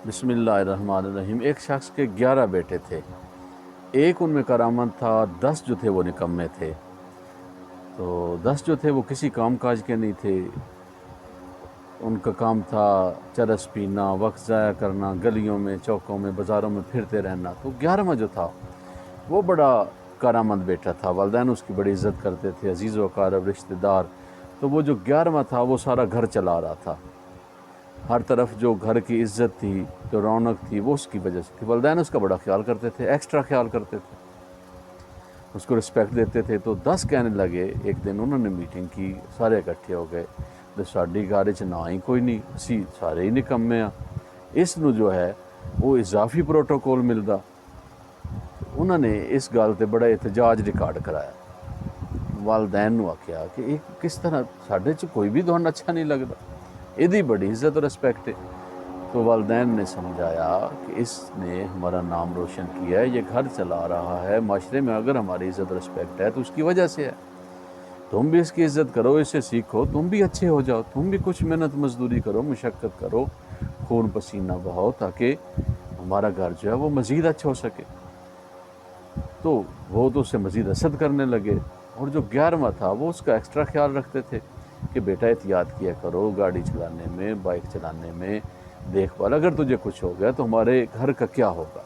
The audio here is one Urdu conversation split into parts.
بسم اللہ الرحمن الرحیم۔ ایک شخص کے 11 بیٹے تھے، ایک ان میں کرامت تھا، 10 جو تھے وہ نکمے تھے۔ تو 10 جو تھے وہ کسی کام کاج کے نہیں تھے، ان کا کام تھا چرس پینا، وقت ضائع کرنا، گلیوں میں چوکوں میں بازاروں میں پھرتے رہنا۔ تو 11واں جو تھا وہ بڑا کارآمد بیٹا تھا، والدین اس کی بڑی عزت کرتے تھے، عزیز و اقارب رشتہ دار۔ تو وہ جو 11واں تھا وہ سارا گھر چلا رہا تھا، ہر طرف جو گھر کی عزت تھی، جو رونق تھی، وہ اس کی وجہ سے تھی۔ والدین اس کا بڑا خیال کرتے تھے، ایکسٹرا خیال کرتے تھے، اس کو رسپیکٹ دیتے تھے۔ تو 10 کہنے لگے، ایک دن انہوں نے میٹنگ کی، سارے اکٹھے ہو گئے، ساڈی گھر چ نہ ہی کوئی نہیں، اسی سارے ہی نکمے ہاں، اس نو جو ہے وہ اضافی پروٹوکول ملدا۔ انہوں نے اس گل تے بڑا احتجاج ریکارڈ کرایا، والدین نو آکھیا کہ ایک کس طرح ساڈے چ کوئی بھی تہاڈا اچھا نہیں لگدا، ایدی بڑی عزت اور رسپیکٹ ہے۔ تو والدین نے سمجھایا کہ اس نے ہمارا نام روشن کیا ہے، یہ گھر چلا رہا ہے، معاشرے میں اگر ہماری عزت اور رسپیکٹ ہے تو اس کی وجہ سے ہے، تم بھی اس کی عزت کرو، اس سے سیکھو، تم بھی اچھے ہو جاؤ، تم بھی کچھ محنت مزدوری کرو، مشقت کرو، خون پسینہ بہاؤ، تاکہ ہمارا گھر جو ہے وہ مزید اچھا ہو سکے۔ تو وہ تو اس سے مزید حسد کرنے لگے، اور جو 11واں تھا وہ اس کا ایکسٹرا خیال رکھتے تھے کہ بیٹا احتیاط کیا کرو، گاڑی چلانے میں، بائک چلانے میں، دیکھ بھال، اگر تجھے کچھ ہو گیا تو ہمارے گھر کا کیا ہوگا۔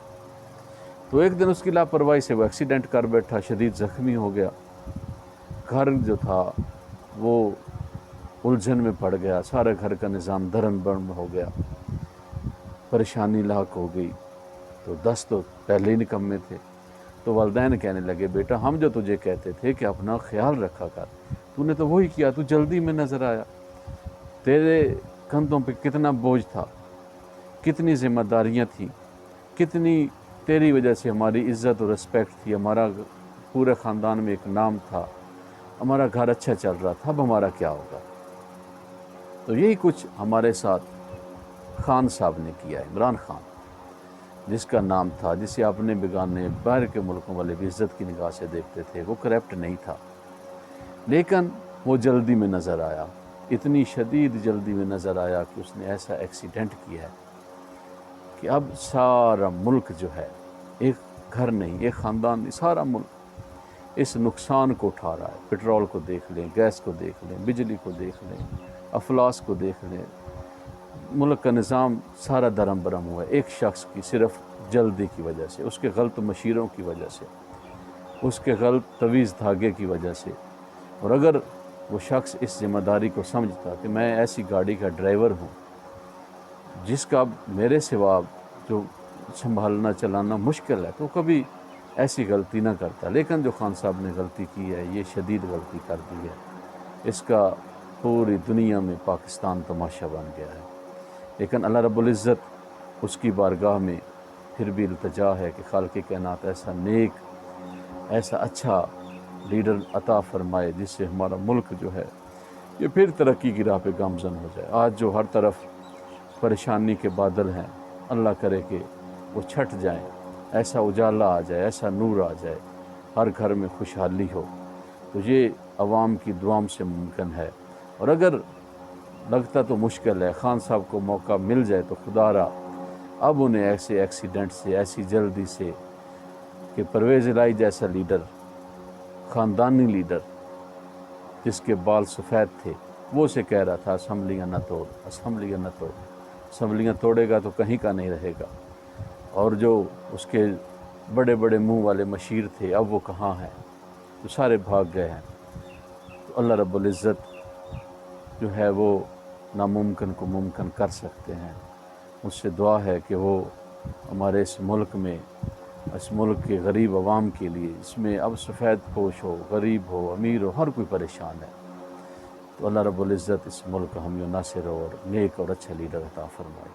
تو ایک دن اس کی لاپرواہی سے وہ ایکسیڈنٹ کر بیٹھا، شدید زخمی ہو گیا، گھر جو تھا وہ الجھن میں پڑ گیا، سارے گھر کا نظام درہم برہم ہو گیا، پریشانی لاحق ہو گئی۔ تو 10 تو پہلے ہی نکمے تھے۔ تو والدین کہنے لگے، بیٹا ہم جو تجھے کہتے تھے کہ اپنا خیال رکھا کر، تو نے تو وہی کیا، تو جلدی میں نظر آیا، تیرے کندھوں پہ کتنا بوجھ تھا، کتنی ذمہ داریاں تھیں، کتنی تیری وجہ سے ہماری عزت اور رسپیکٹ تھی، ہمارا پورے خاندان میں ایک نام تھا، ہمارا گھر اچھا چل رہا تھا، اب ہمارا کیا ہوگا۔ تو یہی کچھ ہمارے ساتھ خان صاحب نے کیا ہے، عمران خان، جس کا نام تھا، جسے اپنے بیگانے باہر کے ملکوں والے بھی عزت کی نگاہ سے دیکھتے تھے، وہ کرپٹ نہیں تھا، لیکن وہ جلدی میں نظر آیا، اتنی شدید جلدی میں نظر آیا کہ اس نے ایسا ایکسیڈنٹ کیا ہے کہ اب سارا ملک جو ہے، ایک گھر نہیں، ایک خاندان نہیں، سارا ملک اس نقصان کو اٹھا رہا ہے۔ پٹرول کو دیکھ لیں، گیس کو دیکھ لیں، بجلی کو دیکھ لیں، افلاس کو دیکھ لیں، ملک کا نظام سارا درہم برہم ہوا ہے ایک شخص کی صرف جلدی کی وجہ سے، اس کے غلط مشیروں کی وجہ سے، اس کے غلط تویز دھاگے کی وجہ سے۔ اور اگر وہ شخص اس ذمہ داری کو سمجھتا کہ میں ایسی گاڑی کا ڈرائیور ہوں جس کا اب میرے سوا جو سنبھالنا چلانا مشکل ہے، تو کبھی ایسی غلطی نہ کرتا۔ لیکن جو خان صاحب نے غلطی کی ہے، یہ شدید غلطی کر دی ہے، اس کا پوری دنیا میں پاکستان تماشا بن گیا ہے۔ لیکن اللہ رب العزت اس کی بارگاہ میں پھر بھی التجا ہے کہ خالق کائنات ایسا نیک، ایسا اچھا لیڈر عطا فرمائے جس سے ہمارا ملک جو ہے یہ پھر ترقی کی راہ پہ گامزن ہو جائے۔ آج جو ہر طرف پریشانی کے بادل ہیں، اللہ کرے کہ وہ چھٹ جائیں، ایسا اجالا آ جائے، ایسا نور آ جائے، ہر گھر میں خوشحالی ہو۔ تو یہ عوام کی دعاؤں سے ممکن ہے، اور اگر لگتا تو مشکل ہے، خان صاحب کو موقع مل جائے تو خدا را اب انہیں ایسے ایکسیڈنٹ سے، ایسی جلدی سے، کہ پرویز الہی جیسا لیڈر، خاندانی لیڈر جس کے بال سفید تھے، وہ اسے کہہ رہا تھا اسمبلیاں نہ توڑ، اسمبلیاں نہ توڑ، اسمبلیاں توڑے گا تو کہیں کا نہیں رہے گا۔ اور جو اس کے بڑے بڑے منہ والے مشیر تھے، اب وہ کہاں ہیں، تو سارے بھاگ گئے ہیں۔ تو اللہ رب العزت جو ہے وہ ناممکن کو ممکن کر سکتے ہیں۔ مجھ سے دعا ہے کہ وہ ہمارے اس ملک میں، اس ملک کے غریب عوام کے لیے، اس میں اب سفید پوش ہو، غریب ہو، امیر ہو، ہر کوئی پریشان ہے، تو اللہ رب العزت اس ملک کا حامی و ناصر اور نیک اور اچھا لیڈر عطا فرمائے۔